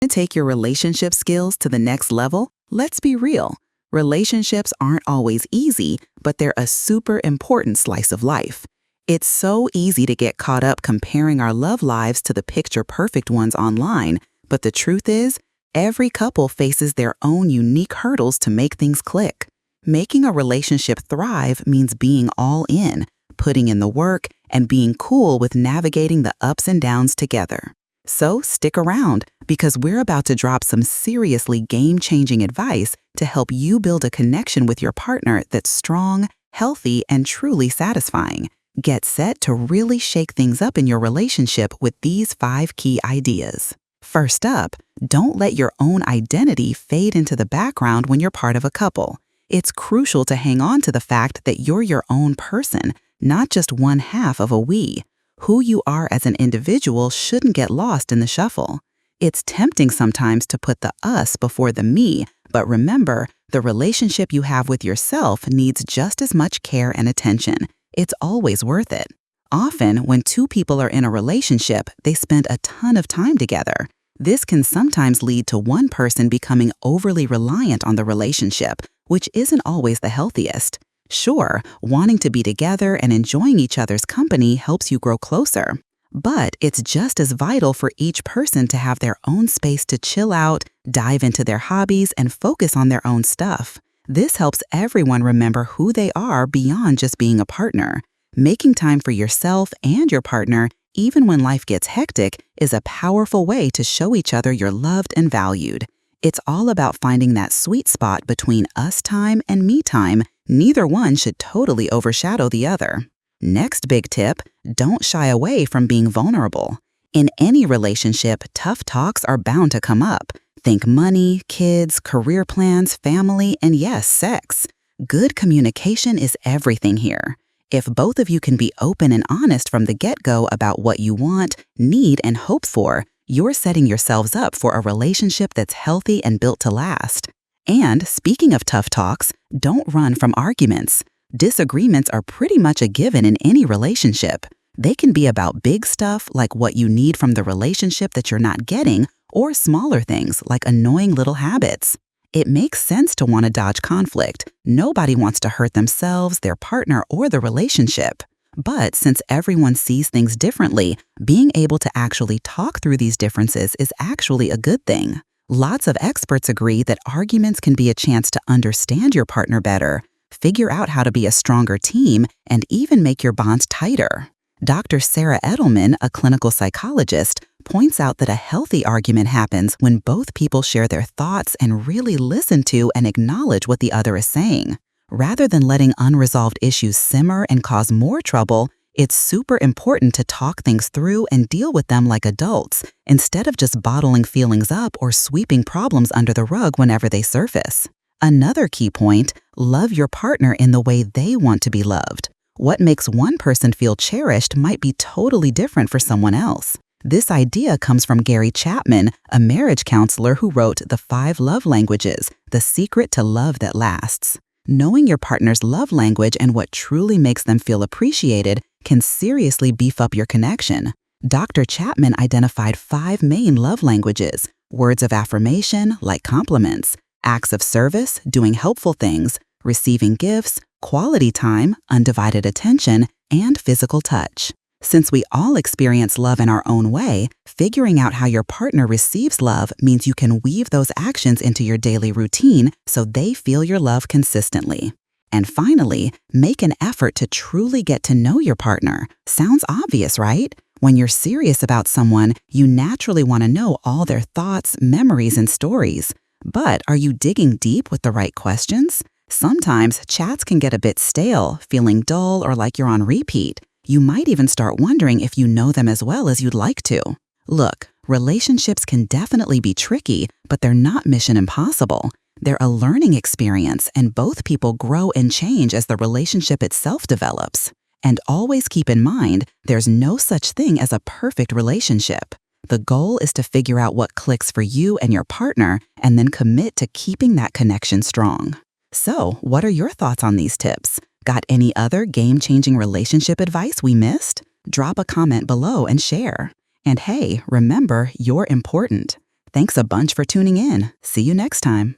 To take your relationship skills to the next level, let's be real. Relationships aren't always easy, but they're a super important slice of life. It's so easy to get caught up comparing our love lives to the picture-perfect ones online, but the truth is, every couple faces their own unique hurdles to make things click. Making a relationship thrive means being all in, putting in the work, and being cool with navigating the ups and downs together. So stick around, because we're about to drop some seriously game-changing advice to help you build a connection with your partner that's strong, healthy, and truly satisfying. Get set to really shake things up in your relationship with these 5 key ideas. First up, don't let your own identity fade into the background when you're part of a couple. It's crucial to hang on to the fact that you're your own person, not just one half of a we. Who you are as an individual shouldn't get lost in the shuffle. It's tempting sometimes to put the us before the me, but remember, the relationship you have with yourself needs just as much care and attention. It's always worth it. Often, when 2 people are in a relationship, they spend a ton of time together. This can sometimes lead to one person becoming overly reliant on the relationship, which isn't always the healthiest. Sure, wanting to be together and enjoying each other's company helps you grow closer. But it's just as vital for each person to have their own space to chill out, dive into their hobbies, and focus on their own stuff. This helps everyone remember who they are beyond just being a partner. Making time for yourself and your partner, even when life gets hectic, is a powerful way to show each other you're loved and valued. It's all about finding that sweet spot between us time and me time. Neither one should totally overshadow the other. Next big tip, don't shy away from being vulnerable. In any relationship, tough talks are bound to come up. Think money, kids, career plans, family, and yes, sex. Good communication is everything here. If both of you can be open and honest from the get-go about what you want, need, and hope for, you're setting yourselves up for a relationship that's healthy and built to last. And speaking of tough talks, don't run from arguments. Disagreements are pretty much a given in any relationship. They can be about big stuff like what you need from the relationship that you're not getting, or smaller things like annoying little habits. It makes sense to want to dodge conflict. Nobody wants to hurt themselves, their partner, or the relationship. But since everyone sees things differently, being able to actually talk through these differences is actually a good thing. Lots of experts agree that arguments can be a chance to understand your partner better, figure out how to be a stronger team, and even make your bonds tighter. Dr. Sarah Edelman, a clinical psychologist, points out that a healthy argument happens when both people share their thoughts and really listen to and acknowledge what the other is saying. Rather than letting unresolved issues simmer and cause more trouble, it's super important to talk things through and deal with them like adults, instead of just bottling feelings up or sweeping problems under the rug whenever they surface. Another key point, love your partner in the way they want to be loved. What makes one person feel cherished might be totally different for someone else. This idea comes from Gary Chapman, a marriage counselor who wrote The 5 Love Languages, The Secret to Love That Lasts. Knowing your partner's love language and what truly makes them feel appreciated can seriously beef up your connection. Dr. Chapman identified 5 main love languages: words of affirmation, like compliments; acts of service, doing helpful things; receiving gifts; quality time, undivided attention; and physical touch. Since we all experience love in our own way, figuring out how your partner receives love means you can weave those actions into your daily routine so they feel your love consistently. And finally, make an effort to truly get to know your partner. Sounds obvious, right? When you're serious about someone, you naturally want to know all their thoughts, memories, and stories. But are you digging deep with the right questions? Sometimes chats can get a bit stale, feeling dull or like you're on repeat. You might even start wondering if you know them as well as you'd like to. Look, relationships can definitely be tricky, but they're not mission impossible. They're a learning experience, and both people grow and change as the relationship itself develops. And always keep in mind, there's no such thing as a perfect relationship. The goal is to figure out what clicks for you and your partner, and then commit to keeping that connection strong. So, what are your thoughts on these tips? Got any other game-changing relationship advice we missed? Drop a comment below and share. And hey, remember, you're important. Thanks a bunch for tuning in. See you next time.